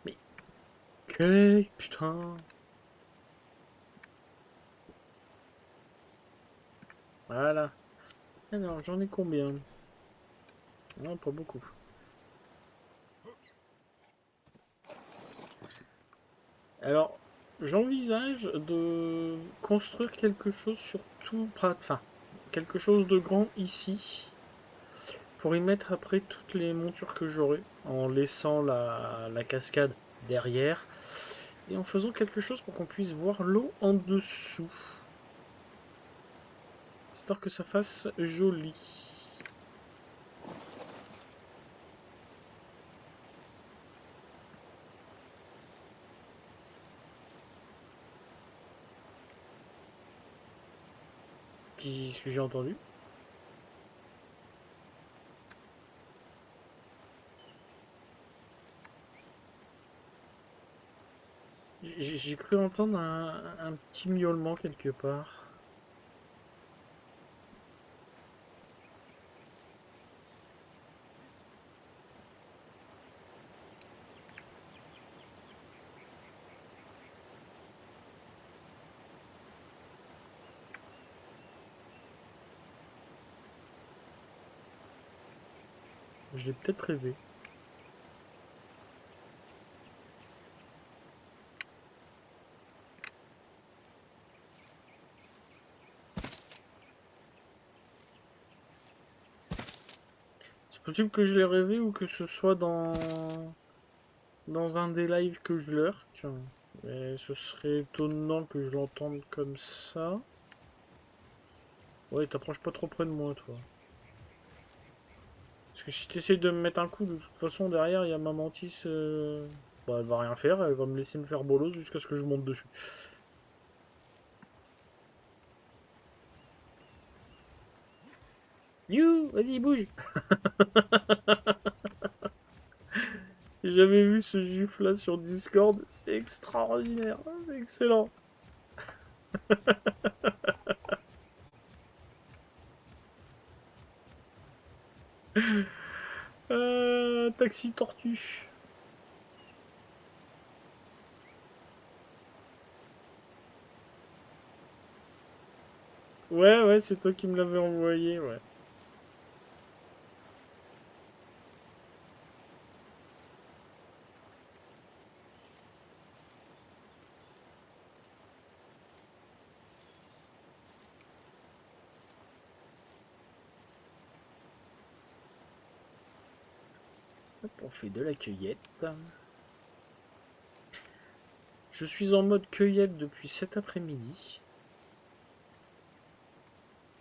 Mais cueille, putain. Voilà. Alors, j'en ai combien? Non, pas beaucoup. Alors, j'envisage de construire quelque chose sur tout, enfin, quelque chose de grand ici, pour y mettre après toutes les montures que j'aurai, en laissant la cascade derrière, et en faisant quelque chose pour qu'on puisse voir l'eau en dessous. Histoire que ça fasse joli. ce que j'ai entendu. J'ai cru entendre un petit miaulement quelque part. Je l'ai peut-être rêvé. C'est possible que je l'ai rêvé ou que ce soit dans un des lives que je lurk. Mais ce serait étonnant que je l'entende comme ça. Ouais, t'approches pas trop près de moi, toi. Parce que si t'essayes de me mettre un coup, de toute façon, derrière, il y a ma mantis. Bah, elle va rien faire, elle va me laisser me faire bolos jusqu'à ce que je monte dessus. You, vas-y, bouge. J'avais vu ce gif là sur Discord, c'est extraordinaire, c'est excellent. Taxi tortue. Ouais, ouais, c'est toi qui me l'avais envoyé, ouais. Hop, on fait de la cueillette. Je suis en mode cueillette depuis cet après-midi.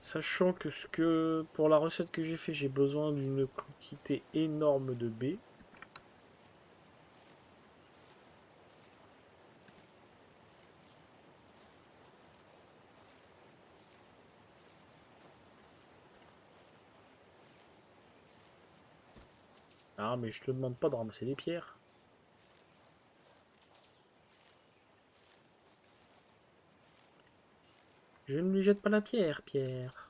Sachant que pour la recette que j'ai fait, j'ai besoin d'une quantité énorme de baies. Ah, mais je te demande pas de ramasser les pierres. Je ne lui jette pas la pierre, Pierre.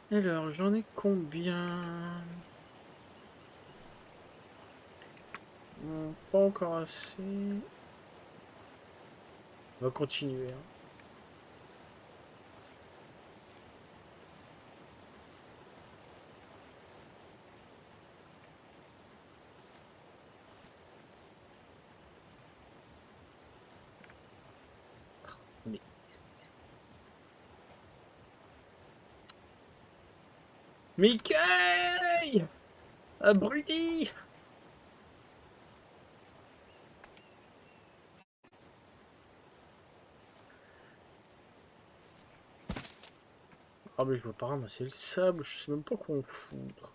Alors, j'en ai combien? Pas encore assez. On va continuer, hein. Mais... Mickey! Abruti! Ah mais je veux pas ramasser le sable, je sais même pas quoi en foutre.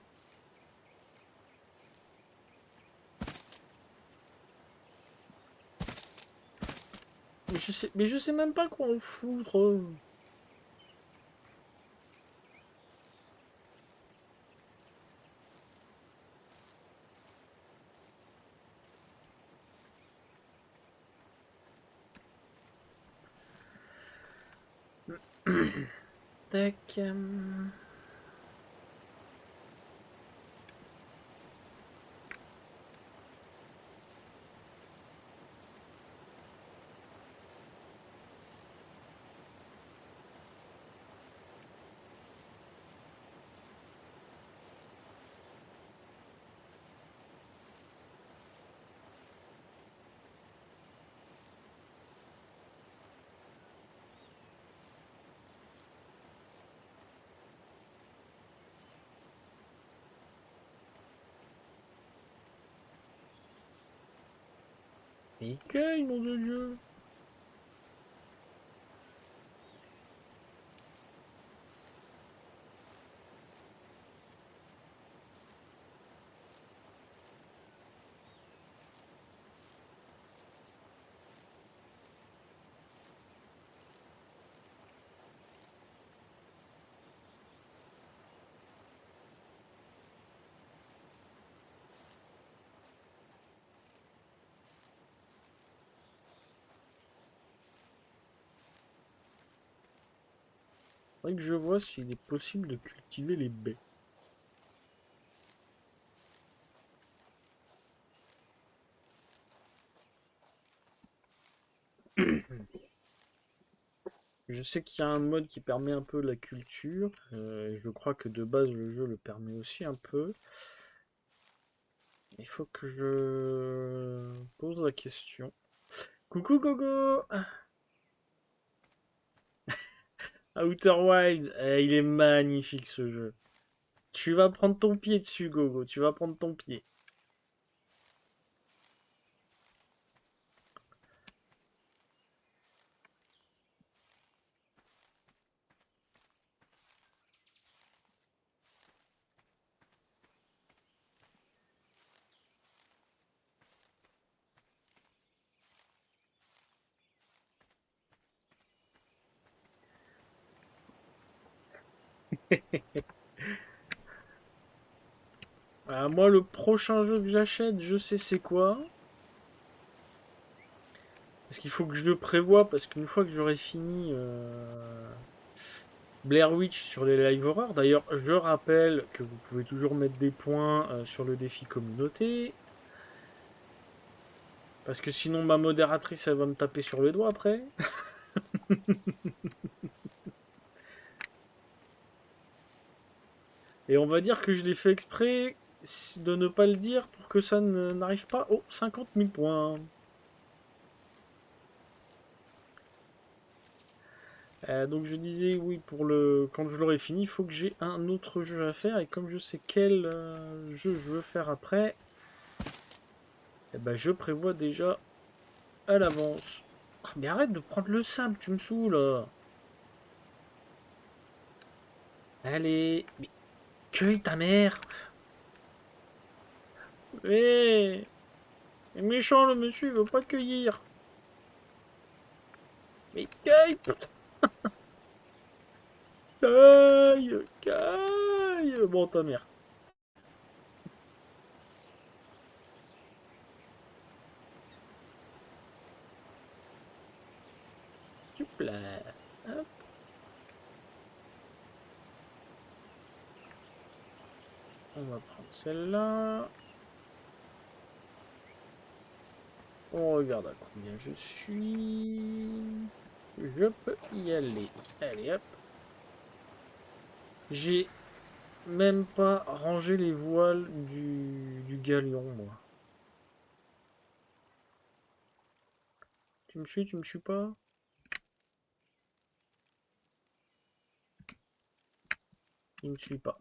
Mais je sais même pas quoi en foutre. Tac. Mais cueille, nom de Dieu. Faudrait que je vois s'il est possible de cultiver les baies. Je sais qu'il y a un mode qui permet un peu la culture. Je crois que de base le jeu le permet aussi un peu. Il faut que je pose la question. Coucou Gogo! Outer Wilds, il est magnifique ce jeu. Tu vas prendre ton pied dessus, Gogo. Tu vas prendre ton pied. Moi, le prochain jeu que j'achète, je sais c'est quoi. Parce qu'il faut que je le prévoie, parce qu'une fois que j'aurai fini Blair Witch sur les live horror, d'ailleurs, je rappelle que vous pouvez toujours mettre des points sur le défi communauté. Parce que sinon, ma modératrice, elle va me taper sur le doigt après. Et on va dire que je l'ai fait exprès de ne pas le dire pour que ça n'arrive pas aux 50 000 points. Donc je disais oui pour le quand je l'aurai fini, il faut que j'ai un autre jeu à faire et comme je sais quel jeu je veux faire après, eh ben, je prévois déjà à l'avance. Oh, mais arrête de prendre le sable, tu me saoules là. Allez, mais cueille ta mère. Mais il est méchant le monsieur, il veut pas cueillir. Mais cueille, putain. Cueille, cueille. Bon ta mère. Hop là. Hop. On va prendre celle-là. On regarde à combien je suis. Je peux y aller. Allez hop. J'ai même pas rangé les voiles du galion, moi. Tu me suis, tu me suis pas? Il me suit pas.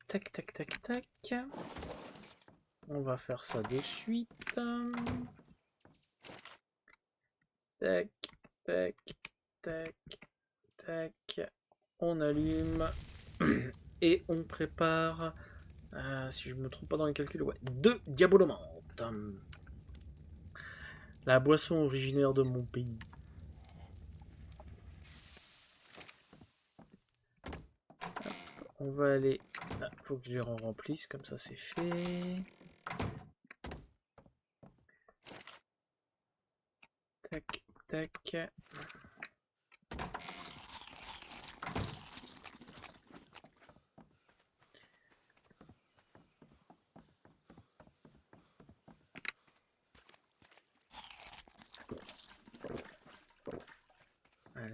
Tac, tac, tac, tac. On va faire ça de suite. Tac, tac, tac, tac. On allume. Et on prépare, si je me trompe pas dans les calculs, ouais, 2 diabolomantes. La boisson originaire de mon pays. Hop, on va aller... Ah, faut que je les remplisse, comme ça c'est fait. Tac, tac.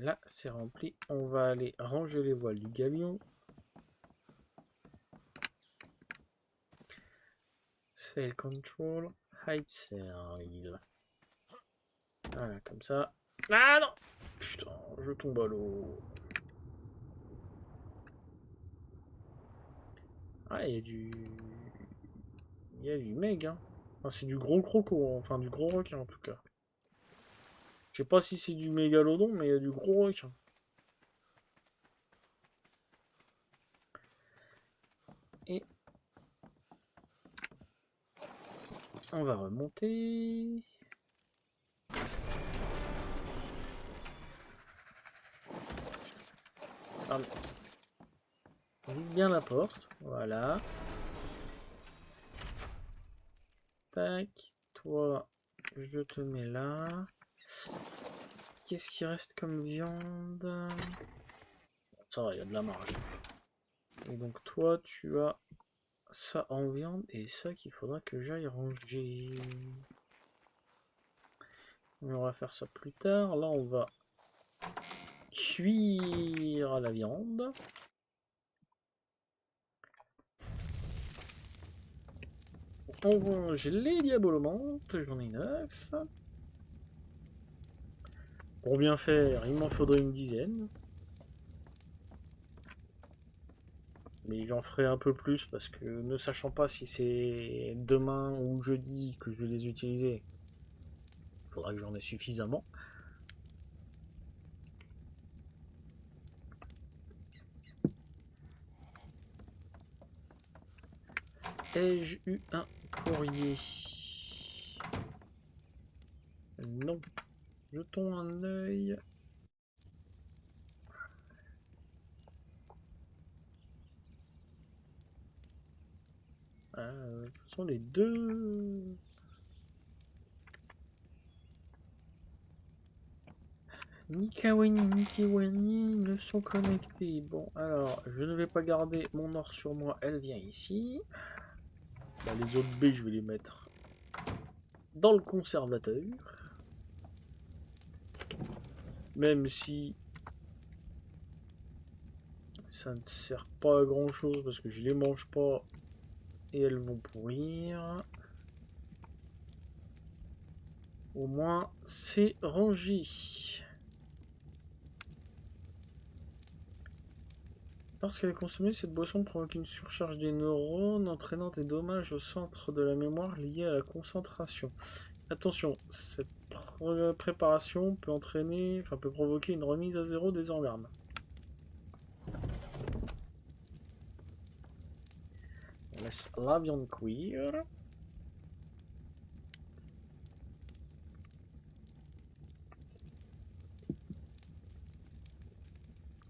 Là, c'est rempli. On va aller ranger les voiles du galion. Sail control. Hide sail. Voilà, comme ça. Ah non! Putain, je tombe à l'eau. Ah, il y a du... y a du meg, hein. Enfin, c'est du gros croco, enfin du gros requin en tout cas. Je sais pas si c'est du mégalodon, mais il y a du gros requin. Et on va remonter. Pardon. On vise bien la porte, voilà. Tac, toi, je te mets là. Qu'est-ce qui reste comme viande? Ça va, il y a de la marge. Et donc toi, tu as ça en viande et ça qu'il faudra que j'aille ranger. On va faire ça plus tard. Là, on va cuire la viande. On range les diabolomantes, j'en ai 9. Pour bien faire, il m'en faudrait une dizaine. Mais j'en ferai un peu plus parce que ne sachant pas si c'est demain ou jeudi que je vais les utiliser, il faudra que j'en ai suffisamment. Ai-je eu un courrier? Non. Jetons un œil. De toute façon, les deux... Nikawani, Nikiwani ne sont connectés. Bon, alors, je ne vais pas garder mon or sur moi. Elle vient ici. Bah, les autres B, je vais les mettre dans le conservateur. Même si ça ne sert pas à grand chose parce que je les mange pas et elles vont pourrir. Au moins, c'est rangé. Lorsqu'elle est consommée, cette boisson provoque une surcharge des neurones, entraînant des dommages au centre de la mémoire liés à la concentration. Attention, cette préparation peut peut provoquer une remise à zéro des engrammes. On laisse la viande cuire.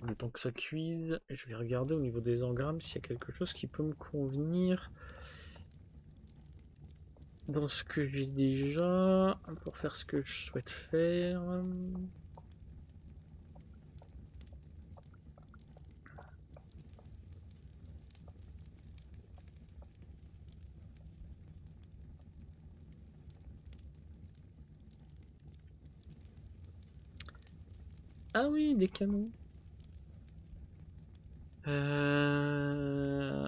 Le temps que ça cuise, je vais regarder au niveau des engrammes s'il y a quelque chose qui peut me convenir dans ce que j'ai déjà pour faire ce que je souhaite faire. Ah oui, des canons.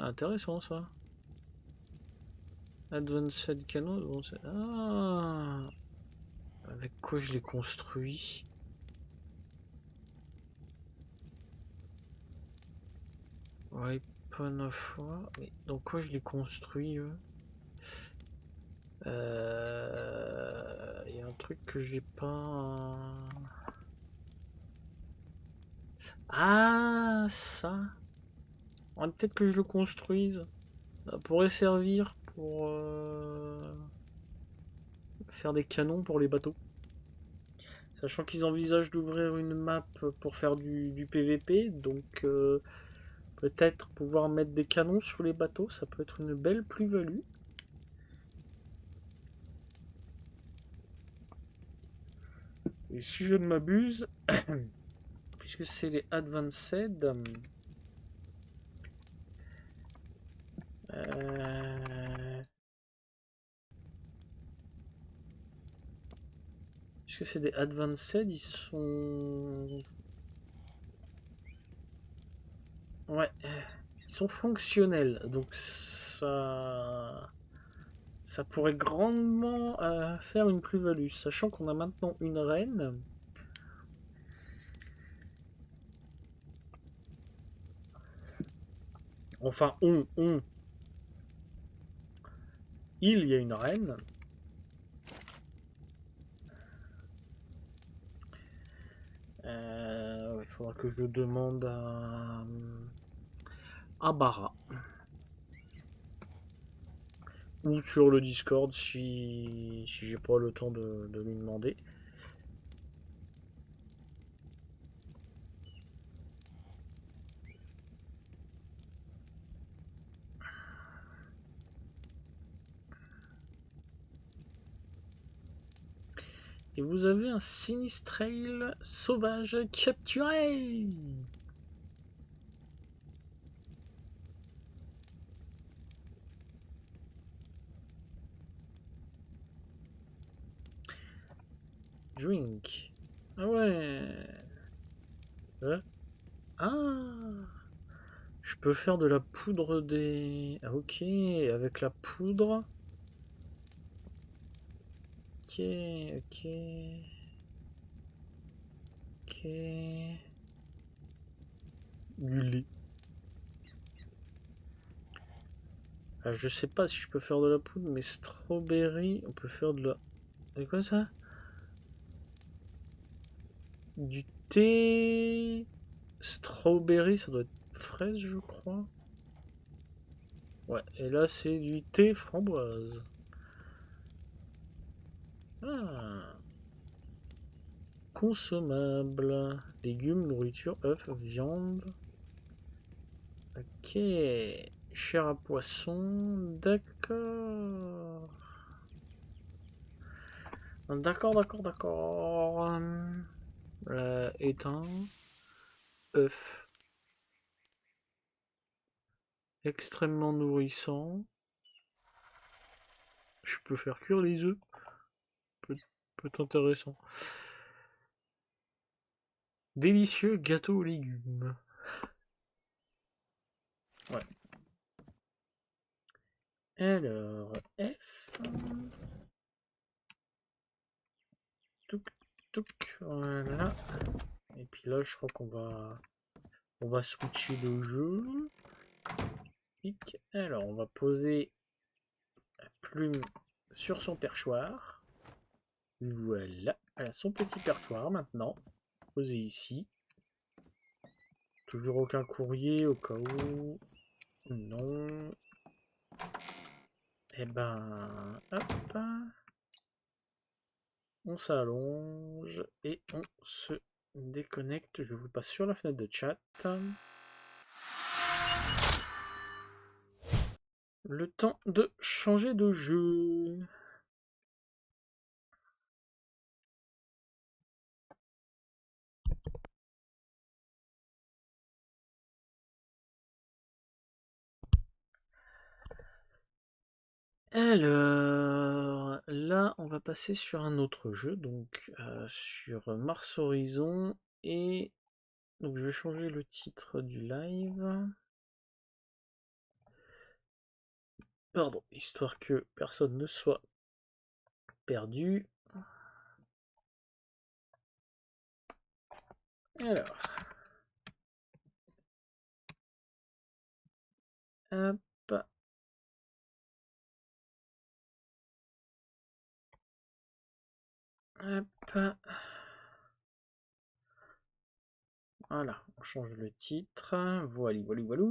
Intéressant ça. Advanced Canon. Bon, ah, avec quoi je les construis? Weapon of War. Mais dans quoi je les construis eux? Il y a un truc que j'ai pas. Ah, ça. Peut-être que je le construise. Ça pourrait servir pour faire des canons pour les bateaux. Sachant qu'ils envisagent d'ouvrir une map pour faire du PVP, donc peut-être pouvoir mettre des canons sur les bateaux, ça peut être une belle plus-value. Et si je ne m'abuse, puisque c'est les Advanced, puisque c'est des Advanced, ils sont... Ouais, ils sont fonctionnels, donc ça pourrait grandement faire une plus-value, sachant qu'on a maintenant une reine. Enfin, il y a une reine. Il faudra que je demande à Bara. Ou sur le Discord si j'ai pas le temps de lui demander. Et vous avez un Sinistrail sauvage capturé. Drink. Ah ouais. Ah. Je peux faire de la poudre des... Ah, ok, avec la poudre. Ok, ok. Ok. Du lait. Ah, je sais pas si je peux faire de la poudre, mais strawberry, on peut faire de la... C'est quoi ça? Du thé... Strawberry, ça doit être fraise, je crois. Ouais, et là c'est du thé framboise. Ah. Consommable. Légumes, nourriture, œufs, viande. Ok. Chair à poisson. D'accord. D'accord, d'accord, d'accord. Éteint. œuf. Extrêmement nourrissant. Je peux faire cuire les œufs. Peut être intéressant. Délicieux gâteau aux légumes. Ouais. Alors, F. Touc, touc, voilà. Et puis là, je crois on va switcher de jeu. Alors, on va poser la plume sur son perchoir. Voilà. Elle a son petit perchoir maintenant. Posé ici. Toujours aucun courrier au cas où. Non. Et ben, hop. On s'allonge et on se déconnecte. Je vous passe sur la fenêtre de chat. Le temps de changer de jeu. Alors, là, on va passer sur un autre jeu, donc sur Mars Horizon, et donc je vais changer le titre du live. Pardon, histoire que personne ne soit perdu. Alors, hop. Hop. Voilà, on change le titre. Voilà, voilà, voilà.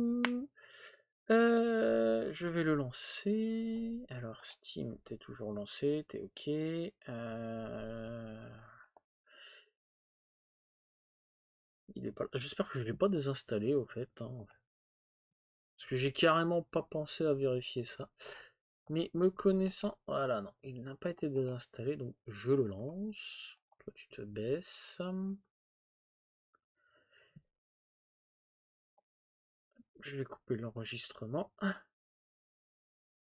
Je vais le lancer. Alors, Steam, t'es toujours lancé, t'es OK. Il est pas... J'espère que je l'ai pas désinstallé, au fait, hein. Parce que j'ai carrément pas pensé à vérifier ça. Mais me connaissant... Voilà, non, il n'a pas été désinstallé, donc je le lance. Toi, tu te baisses. Je vais couper l'enregistrement.